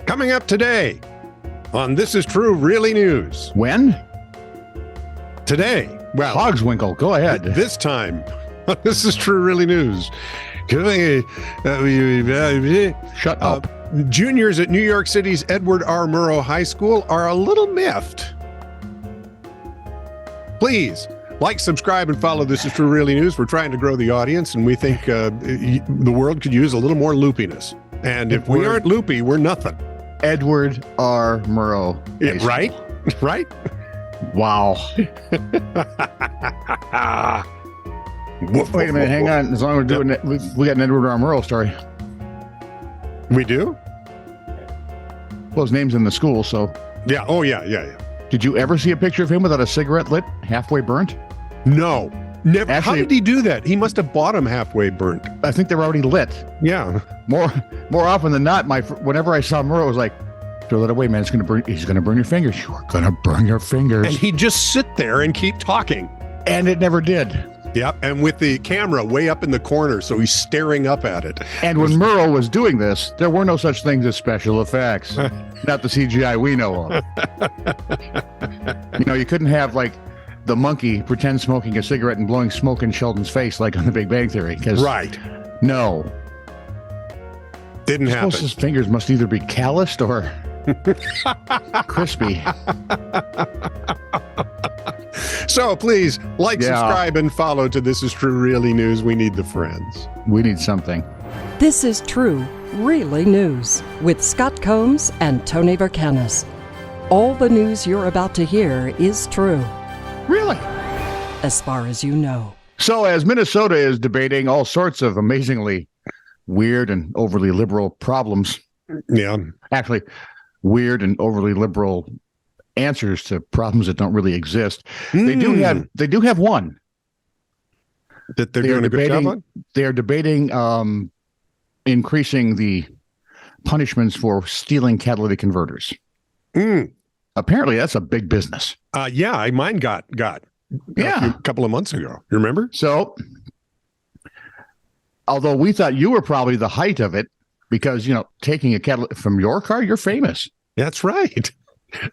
Coming up today on This Is True Really News. When? Today. Well, Hogswinkle, go ahead. This time. This is True Really News. Shut up. Juniors at New York City's Edward R. Murrow High School are a little miffed. Please like, subscribe, and follow This Is True Really News. We're trying to grow the audience, and we think the world could use a little more loopiness. And if we aren't loopy, we're nothing. Edward R. Murrow. Yeah, right? Right? Wow. Wait a minute, hang on. As long as we're doing it, we got an Edward R. Murrow story. We do? Well, his name's in the school, so. Yeah. Oh, yeah. Did you ever see a picture of him without a cigarette lit, halfway burnt? No. Never. Actually, how did he do that? He must have bought them halfway burnt. I think they were already lit. Yeah. More often than not, whenever I saw Murrow, it was like, throw that away, man. He's gonna burn your fingers. You're gonna burn your fingers. And he'd just sit there and keep talking. And it never did. Yep. And with the camera way up in the corner, so he's staring up at it. And when Murrow was doing this, there were no such things as special effects. Not the CGI we know of. You couldn't have like the monkey pretend smoking a cigarette and blowing smoke in Sheldon's face like on The Big Bang Theory. Right. No. Didn't happen. His fingers must either be calloused or crispy. So please like, subscribe, and follow to This Is True Really News. We need the friends. We need something. This is True Really News with Scott Combs and Tony Vercanis. All the news you're about to hear is true, Really? as far as you know. So as Minnesota is debating all sorts of amazingly weird and overly liberal problems. Yeah. Actually, weird and overly liberal answers to problems that don't really exist. They do have one that they're doing a good job on. They are debating increasing the punishments for stealing catalytic converters. Apparently, that's a big business. Yeah, mine got a couple of months ago. You remember? So, although we thought you were probably the height of it, because taking a catalytic from your car, you're famous. That's right.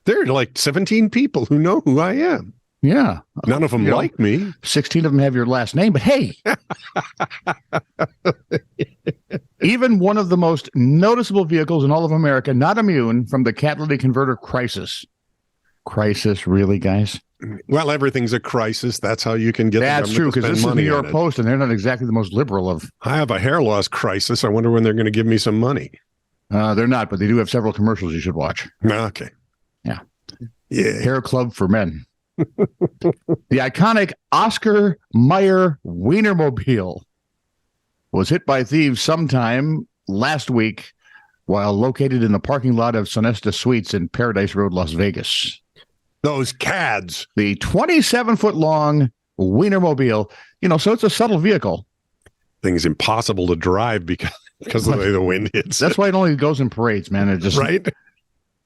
There are like 17 people who know who I am. Yeah. None of them like me. 16 of them have your last name, but hey. Even one of the most noticeable vehicles in all of America not immune from the catalytic converter crisis. Crisis, really, guys? Well, everything's a crisis. That's how you can get That's true, because this is New York Post, and they're not exactly the most liberal of. I have a hair loss crisis. I wonder when they're going to give me some money. They're not, but they do have several commercials you should watch. Okay. Yeah. Hair Club for Men. The iconic Oscar Mayer Wienermobile was hit by thieves sometime last week while located in the parking lot of Sonesta Suites in Paradise Road, Las Vegas. Those cads. The 27-foot-long Wienermobile, so it's a subtle vehicle. Thing's impossible to drive because of the way the wind hits. That's why it only goes in parades, man. It just right.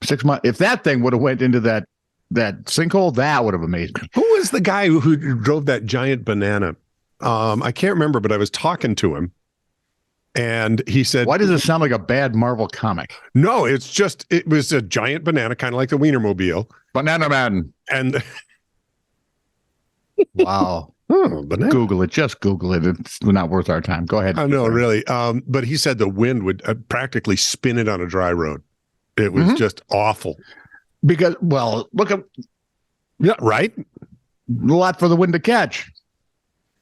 6 months. If that thing would have went into that sinkhole, that would have amazed me. Who was the guy who drove that giant banana? I can't remember, but I was talking to him, and he said, "Why does it sound like a bad Marvel comic?" No, it was a giant banana, kind of like the Wienermobile. Banana Man. And wow. Banana. Google it. Just Google it. It's not worth our time. Go ahead. I know, really. But he said the wind would practically spin it on a dry road. It was just awful. Because, look at. Yeah, right? A lot for the wind to catch.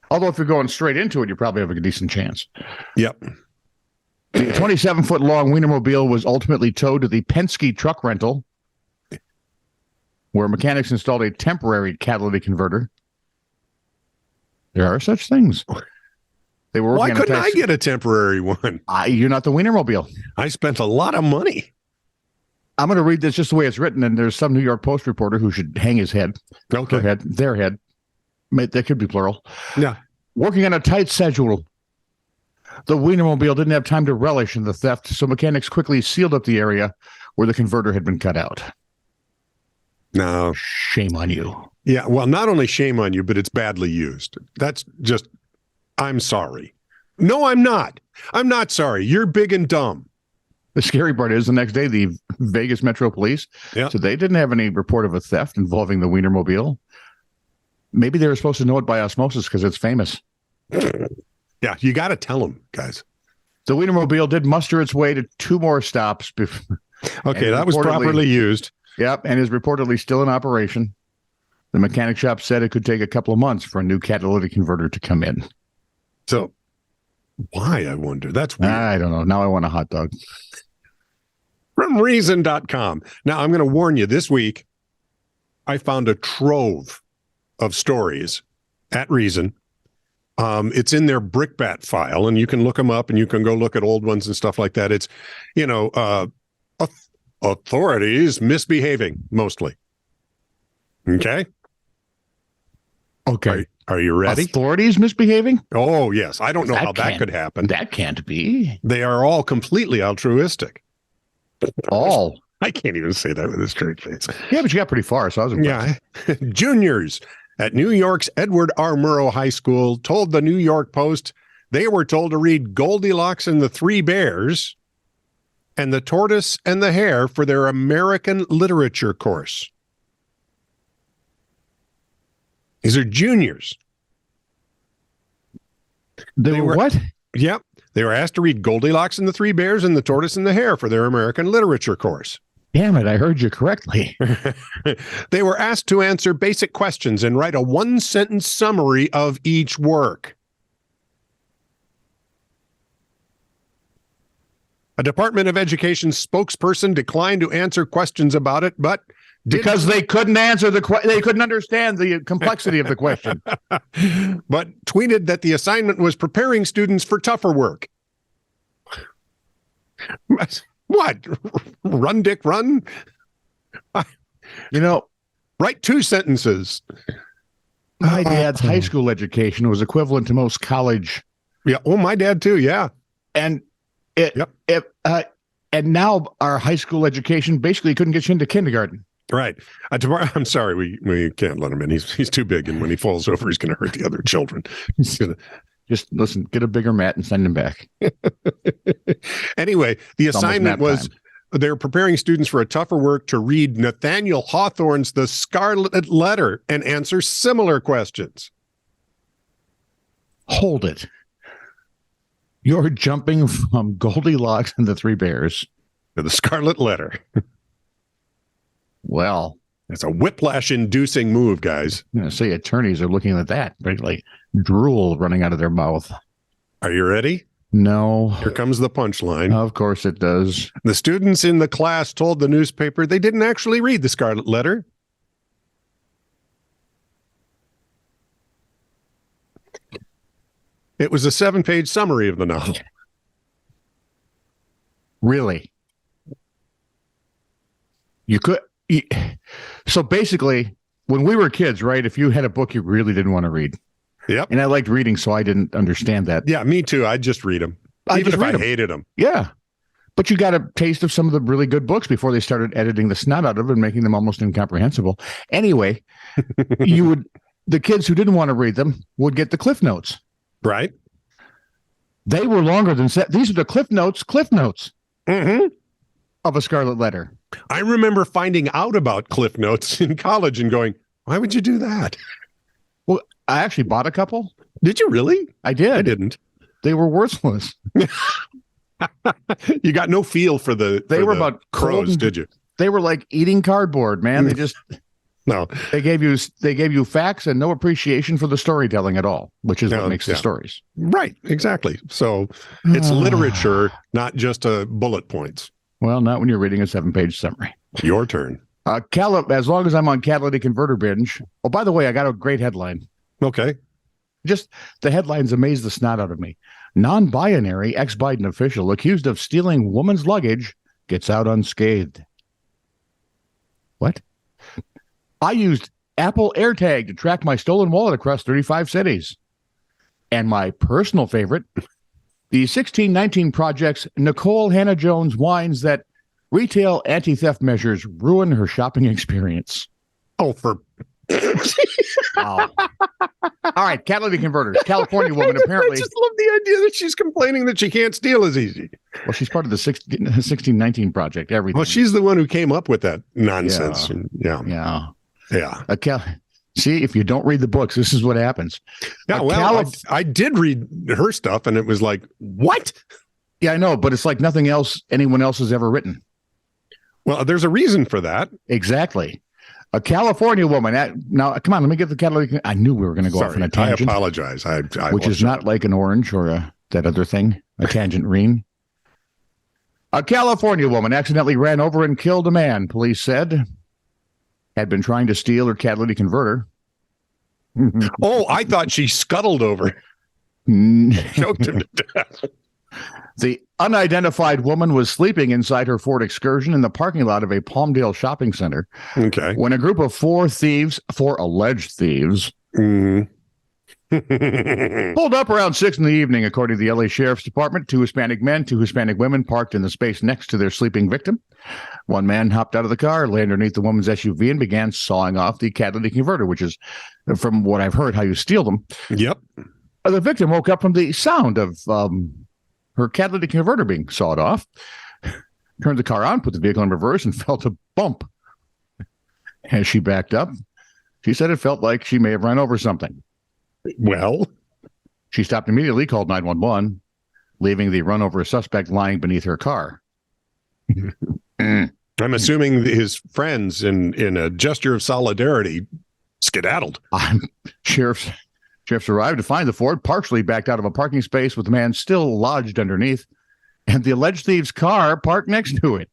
Although if you're going straight into it, you probably have a decent chance. Yep. The 27-foot-long Wienermobile was ultimately towed to the Penske truck rental, where mechanics installed a temporary catalytic converter. There are such things. They were. Why couldn't I get a temporary one? You're not the Wienermobile. I spent a lot of money. I'm going to read this just the way it's written, and there's some New York Post reporter who should hang his head. Okay. Their head. That could be plural. Yeah. Working on a tight schedule, the Wienermobile didn't have time to relish in the theft, so mechanics quickly sealed up the area where the converter had been cut out. No. Shame on you. Yeah, well, not only shame on you, but it's badly used. That's just, I'm sorry. No, I'm not. I'm not sorry. You're big and dumb. The scary part is the next day, the Vegas Metro Police, Yeah. so they didn't have any report of a theft involving the Wienermobile. Maybe they were supposed to know it by osmosis because it's famous. Yeah, you got to tell them, guys. The Wienermobile did muster its way to 2 more stops. Okay, that was properly used. Yep, and is reportedly still in operation. The mechanic shop said it could take a couple of months for a new catalytic converter to come in. So why, I wonder? That's weird. I don't know. Now I want a hot dog. From Reason.com. Now, I'm going to warn you, this week, I found a trove of stories at Reason. It's in their brickbat file, and you can look them up, and you can go look at old ones and stuff like that. It's, authorities misbehaving, mostly. Okay? Okay. Are you ready? Authorities misbehaving? Oh, yes. I don't know how that could happen. That can't be. They are all completely altruistic. All. I can't even say that with a straight face. Yeah, but you got pretty far, so I was impressed. Yeah. Juniors at New York's Edward R. Murrow High School told the New York Post they were told to read Goldilocks and the Three Bears and The Tortoise and the Hare for their American literature course. These are juniors. They were what? Yep. They were asked to read Goldilocks and the Three Bears and The Tortoise and the Hare for their American literature course. Damn it, I heard you correctly. They were asked to answer basic questions and write a one-sentence summary of each work. A Department of Education spokesperson declined to answer questions about it, but Because they couldn't answer they couldn't understand the complexity of the question. but tweeted that the assignment was preparing students for tougher work. What? Run, Dick, run? Write 2 sentences. My dad's high school education was equivalent to most college. Yeah. Oh, my dad too. Yeah. And and now our high school education basically couldn't get you into kindergarten. Right. Tomorrow, I'm sorry, we can't let him in. He's too big, and when he falls over, he's going to hurt the other children. Just listen, get a bigger mat and send him back. Anyway, the assignment was they're preparing students for a tougher work to read Nathaniel Hawthorne's The Scarlett Letter and answer similar questions. Hold it. You're jumping from Goldilocks and the Three Bears to The Scarlett Letter. Well, it's a whiplash-inducing move, guys. I'm going to say attorneys are looking at that, like drool running out of their mouth. Are you ready? No. Here comes the punchline. Of course it does. The students in the class told the newspaper they didn't actually read The Scarlett Letter. It was a 7-page summary of the novel. Really? You could... So basically, when we were kids, right, if you had a book you really didn't want to read. Yep. And I liked reading, so I didn't understand that. Yeah, me too. I'd just read them. Even if I hated them. Yeah. But you got a taste of some of the really good books before they started editing the snot out of it and making them almost incomprehensible. Anyway, the kids who didn't want to read them would get the Cliff Notes. Right. They were longer than these are the Cliff Notes mm-hmm. of A Scarlett Letter. I remember finding out about Cliff Notes in college and going, why would you do that? Well, I actually bought a couple. Did you really? I did. I didn't. They were worthless. You got no feel for the about crows, did you? They were like eating cardboard, man. They just they gave you facts and no appreciation for the storytelling at all, which is what makes the stories. Right, exactly. So it's literature, not just bullet points. Well, not when you're reading a 7-page summary. Your turn. As long as I'm on Catalytic Converter Binge. Oh, by the way, I got a great headline. Okay. Just the headlines amaze the snot out of me. Non-binary ex-Biden official accused of stealing woman's luggage gets out unscathed. What? I used Apple AirTag to track my stolen wallet across 35 cities. And my personal favorite, the 1619 Project's Nicole Hannah-Jones whines that retail anti-theft measures ruin her shopping experience. Oh, for Wow. All right, catalytic converters. California woman apparently. I just love the idea that she's complaining that she can't steal as easy. Well, she's part of the 1619 project. Everything. Well, she's the one who came up with that nonsense. Yeah. Yeah. See, if you don't read the books, this is what happens. Yeah. Well, I did read her stuff, and it was like, what? Yeah, I know, but it's like nothing else anyone else has ever written. Well, there's a reason for that. Exactly. A California woman. Now, come on, let me get the catalytic. I knew we were going to go off on a tangent. I apologize. Which is not like an orange or that other thing, a tangerine. A California woman accidentally ran over and killed a man, police said. Had been trying to steal her catalytic converter. Oh, I thought she scuttled over. Choked him to death. The unidentified woman was sleeping inside her Ford Excursion in the parking lot of a Palmdale shopping center. Okay. When a group of four alleged thieves, pulled up around 6 in the evening, according to the LA Sheriff's Department. 2 Hispanic men, 2 Hispanic women parked in the space next to their sleeping victim. One man hopped out of the car, lay underneath the woman's SUV, and began sawing off the catalytic converter, which is, from what I've heard, how you steal them. Yep. The victim woke up from the sound of her catalytic converter being sawed off, turned the car on, put the vehicle in reverse, and felt a bump. As she backed up, she said it felt like she may have run over something. Well, she stopped immediately, called 911, leaving the run over suspect lying beneath her car. I'm assuming his friends, in a gesture of solidarity, skedaddled. Sheriffs arrived to find the Ford partially backed out of a parking space with the man still lodged underneath, and the alleged thief's car parked next to it.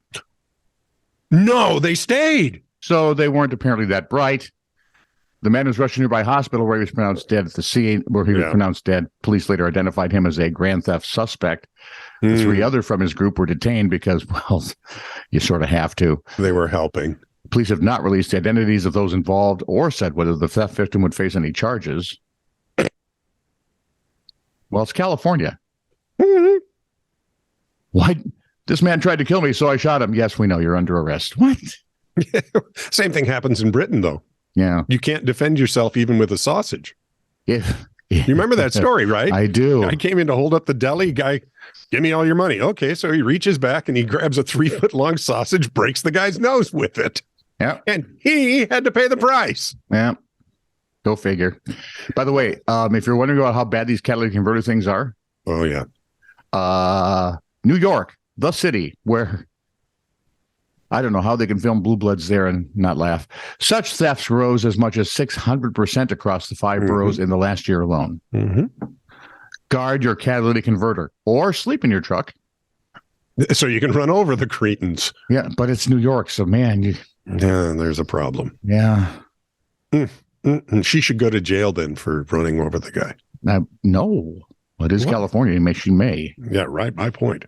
No, they stayed. So they weren't apparently that bright. The man was rushed to a nearby hospital where he was pronounced dead at the scene, where he was pronounced dead. Police later identified him as a grand theft suspect. The 3 other from his group were detained because, well, you sort of have to. They were helping. Police have not released the identities of those involved or said whether the theft victim would face any charges. Well, it's California. Mm-hmm. Why? This man tried to kill me, so I shot him. Yes, we know you're under arrest. What? Same thing happens in Britain, though. Yeah. You can't defend yourself even with a sausage. You remember that story, right? I do. I came in to hold up the deli. Guy, give me all your money. Okay, so he reaches back and he grabs a 3-foot-long sausage, breaks the guy's nose with it. Yeah. And he had to pay the price. Yeah. Go figure. By the way, if you're wondering about how bad these catalytic converter things are. Oh, yeah. New York, the city where I don't know how they can film Blue Bloods there and not laugh. Such thefts rose as much as 600% across the 5 boroughs in the last year alone. Guard your catalytic converter or sleep in your truck. So you can run over the cretins. Yeah, but it's New York, so man. Yeah, there's a problem. Yeah. She should go to jail then for running over the guy. No. It is California. She may. Yeah, right. My point.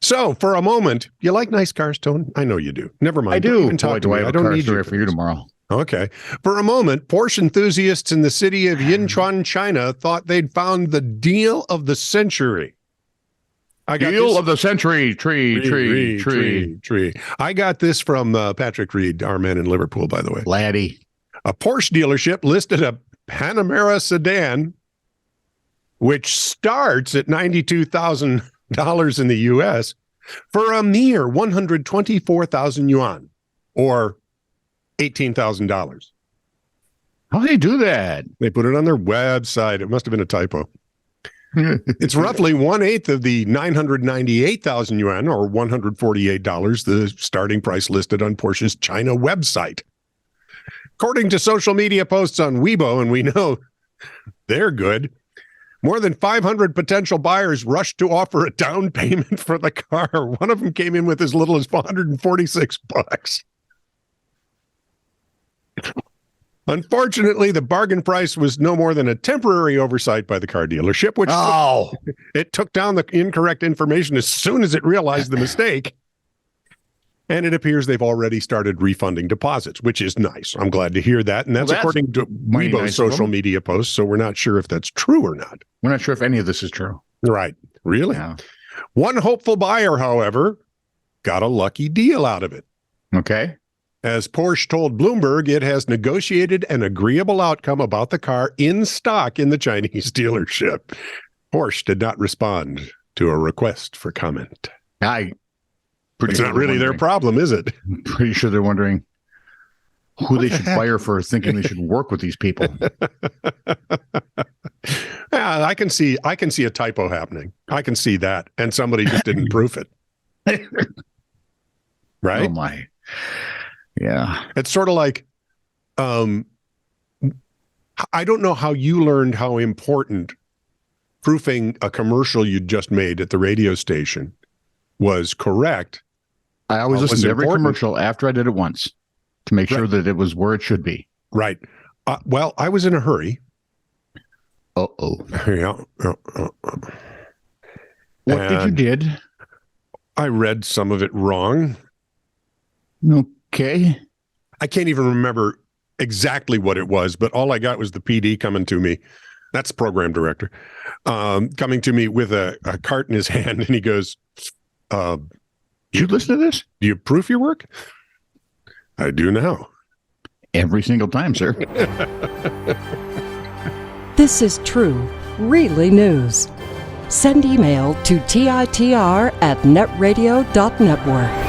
So, for a moment, you like nice cars, Tone? I know you do. Never mind. I do. I don't need you for you tomorrow. Okay. For a moment, Porsche enthusiasts in the city of Yinchuan, China, thought they'd found the deal of the century. Deal of the century. Tree. I got this from Patrick Reed, our man in Liverpool, by the way. Laddie. A Porsche dealership listed a Panamera sedan, which starts at $92,000 in the U.S. for a mere 124,000 yuan, or $18,000. How do they do that? They put it on their website. It must have been a typo. It's roughly 1/8 of the 998,000 yuan, or $148, the starting price listed on Porsche's China website. According to social media posts on Weibo, and we know they're good, more than 500 potential buyers rushed to offer a down payment for the car. One of them came in with as little as $446. Unfortunately, the bargain price was no more than a temporary oversight by the car dealership, which it took down the incorrect information as soon as it realized the mistake. And it appears they've already started refunding deposits, which is nice. I'm glad to hear that. And that's according to Weibo's social media posts, so we're not sure if that's true or not. We're not sure if any of this is true. Right. Really? Yeah. One hopeful buyer, however, got a lucky deal out of it. Okay. as Porsche told Bloomberg it has negotiated an agreeable outcome about the car in stock in the Chinese dealership. Porsche did not respond to a request for comment. Pretty It's sure not they're really their wondering- problem, is it? Pretty sure they're wondering who they the should heck? fire for thinking they should work with these people. Yeah, I can see a typo happening. I can see that, and somebody just didn't proof it. Right? Oh my. Yeah. It's sort of like, I don't know how you learned how important proofing a commercial you just made at the radio station was correct. I always What was listen to every important? commercial after I did it once to make sure Right. that it was where it should be. Right. Well, I was in a hurry. Uh-oh. Yeah. What did you And did? I read some of it wrong. Okay. I can't even remember exactly what it was, but all I got was the PD coming to me. That's the program director, coming to me with a cart in his hand, and he goes, Did you listen to this? "Do you proof your work?" I do now. Every single time, sir. This is true, really news. Send email to TITR@netradio.network.